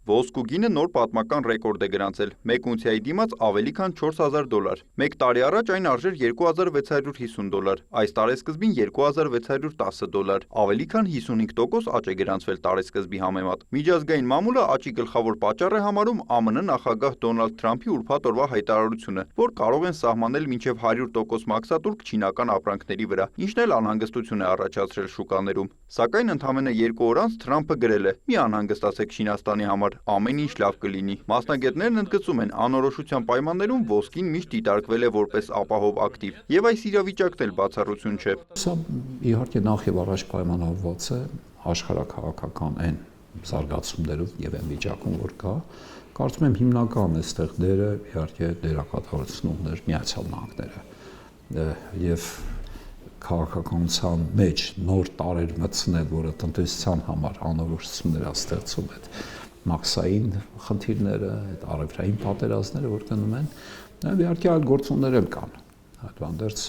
Ոսկու գինը նոր պատմական ռեկորդ է գրանցել, մեկ ունցիայի դիմաց ավելի քան $4000, մեկ տարի առաջ այն արժեր $2650, այս տարեսկզբին $2610, ավելի քան 55% աճ է գրանցվել տարեսկզբի համեմատ։ Միջազգային մամուլը աճի գլխավոր պատճառ է համարում ԱՄՆ նախագահ Դոնալդ Թրամփի ուրբաթ օրվա հայտարարությունը, որ կարող են սահմանել մինչև 100% մաքսատուրք չինական ապրանքների վրա, ինչն էլ անհանգստություն է առաջացրել շուկաներում։ Սակայն ընդամենը 2 օր անց Թրամփը գրել է՝ «Մի անհանգստացեք Չինաստանի համար, ամեն ինչ լավ կլինի»։ Մասնագետներն ընդգծում են, անորոշության պայմաններում ոսկին միշտ դիտարկվել է որպես ապահով ակտիվ, եւ այս իրավիճակն էլ բացառություն չէ։ Սա իհարկե նախ եւ առաջ պայմանավորված է աշխարհաքաղաքական այն զարգացումներով եւ այն վիճակում, որ կա։ Կարծում եմ հիմնական այստեղ դերը իհարկե դերակատարություններ Միացյալ Նահանգները եւ քաղաքականության մեջ նոր տարեր մտցնել, որը տնտեսության համար անորոշություններ ստեղծում է, մաքսային խնդիրները, այդ առևտրային պատերազմները, որ գնում են, նաև իհարկե այլ գործոններ էլ կան։ Այդվանդերձ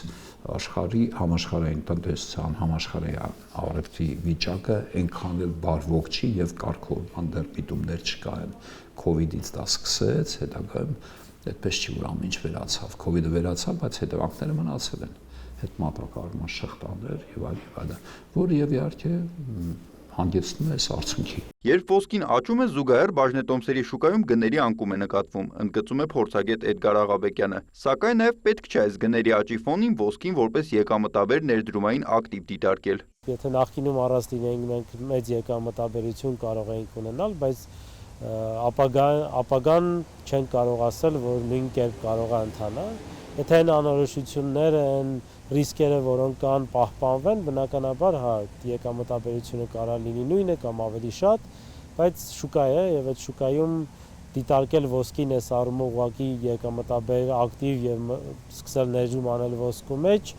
աշխարհի համաշխարհային տնտեսության, համաշխարհային առևտրի վիճակը այնքան էլ բարվոք չի եւ կարգավորման դեռ միտումներ չկան։ Կովիդից դա սկսեց, հետագայում այդպես չի, որ ամեն ինչ վերացավ։ Կովիդը վերացավ, բայց հետևանքները մնացել են։ Հետ մատակարարման շղթաներ եւ այլն, որ եւ իհարկե հանգեցնում է այս արդյունքի։ Երբ ոսկին աճում է, զուգահեռ բաժնետոմսերի շուկայում գների անկում է նկատվում, ընդգծում է փորձագետ Էդգար Աղաբեկյանը։ Սակայն նաև պետք չէ այս գների աճի ֆոնին ոսկին որպես եկամտաբեր ներդրումային ակտիվ դիտարկել։ Եթե նախկինում առանց լինեինք մենք մեծ եկամտաբերություն կարող էինք ունենալ, բայց ապագան չեն կարող ասել, որ նույն կերպ կարող է ընթանալ։ Եթե այն անորոշությունները, այն ռիսկերը, որոնք կան, պահպանվեն, բնականաբար հա եկամտաբերությունը կարող լինի նույնը կամ ավելի շատ, բայց շուկա է եւ այդ շուկայում դիտարկել ոսկին էս առումով ուղղակի եկամտաբեր ակտիվ եւ սկսել ներդրում անել ոսկու մեջ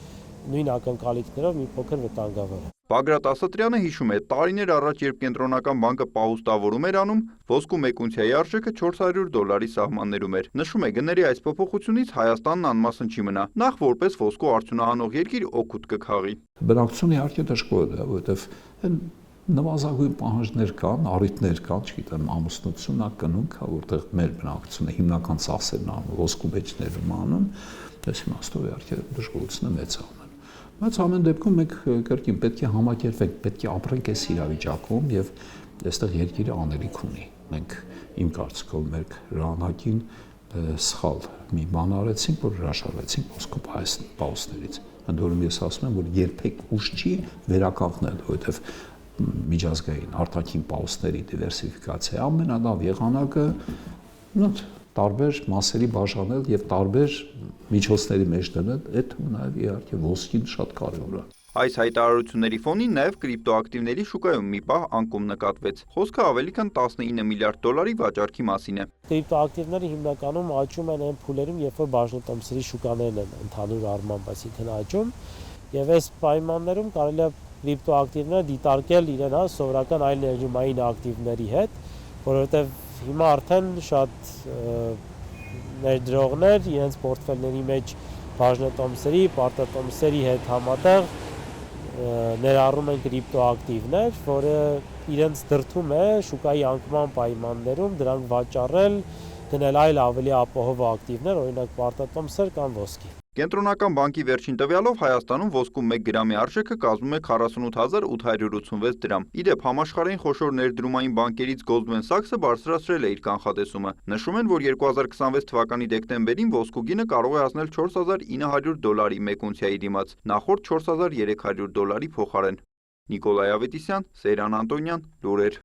նույն ակնկալիքներով մի փոքր վտանգավոր է։ Բագրատ Ասատրյանը հիշում է, տարիներ առաջ, երբ Կենտրոնական բանկը պահուստավորում էր անում, ոսկու մեկ ունցիայի արժեքը $400 սահմաններում էր։ Նշում է, գների այս փոփոխությունից Հայաստանն անմասն չի մնա, նախ որպես ոսկու արդյունահանող երկիր օգուտ կքաղի։ Բնակչությունը իհարկե դժգոհ է, որովհետև նվազագույն պահանջներ կան, առիթներ կան, չգիտեմ, ամուսնությունն է, կնունք, որտեղ մեր բնակչությունը հիմնական ծախսերն անում, ոսկու մեջ ներում անում, այս իմաստով իհարկե դժգոհությունը մեծանում է։ Բայց ամեն դեպքում մենք կրկին պետք է համակերպենք, պետք է ապրենք այս իրավիճակում եւ այստեղ երկիրը անելիք ունի։ Մենք իմ կարծիքով մեր հրանակին սխալ մի բան արեցինք, որ հրաշալեցինք ոսկու պահուստներից։ Ընդ որում ես ասում եմ, որ երբեք ուշ չի վերականգնել, որովհետեւ միջազգային արտաքին պահուստների դիվերսիֆիկացիայի ամենալավ եղանակը տարբեր մասերի բաժանել եւ տարբեր միջոցների մեջ դնել, այդ նաեւ իհարկե ոսկին շատ կարեւոր է։ Այս հայտարարությունների ֆոնին նաև կրիպտոակտիվների շուկայում մի պահ անկում նկատվեց։ Խոսքը ավելի քան $19 միլիարդ վաճառքի մասին է։ Կրիպտոակտիվները հիմնականում աճում են այն փուլերում, երբ որ բաժնետոմսերի շուկաներն են ընդհանուր առմամբ, այսինքն աճում, եւ այս պայմաններում կարելի է կրիպտոակտիվները դիտարկել իրեն սովորական այլ ներդրումային ակտիվների հետ, որովհետեւ հիմա արդեն շատ ներդրողներ իրենց պորտֆելների մեջ բաժնետոմսերի, պարտատոմսերի հետ համատեղ ներառում են կրիպտոակտիվներ, որը իրենց դրդում է շուկայի անկման պայմաններում դրանք վաճառել, գնել այլ ավելի ապահով ակտիվներ, օրինակ պարտատոմսեր կամ ոսկի։ Կենտրոնական բանկի վերջին տվյալով Հայաստանում ոսկու 1 գրամի արժեքը կազմում է 48886 դրամ։ Իդեպ համաշխարհային խոշոր ներդրումային բանկերից Goldman Sachs-ը բարձրացրել է իր կանխատեսումը։ Նշում են, որ 2026 թվականի դեկտեմբերին ոսկու գինը կարող է հասնել $4900 մեկ ունցիայի դիմաց, նախորդ $4300 փոխարեն։ Նիկոլայ Ավետիսյան, Սեյրան Անտոնյան, լուրեր։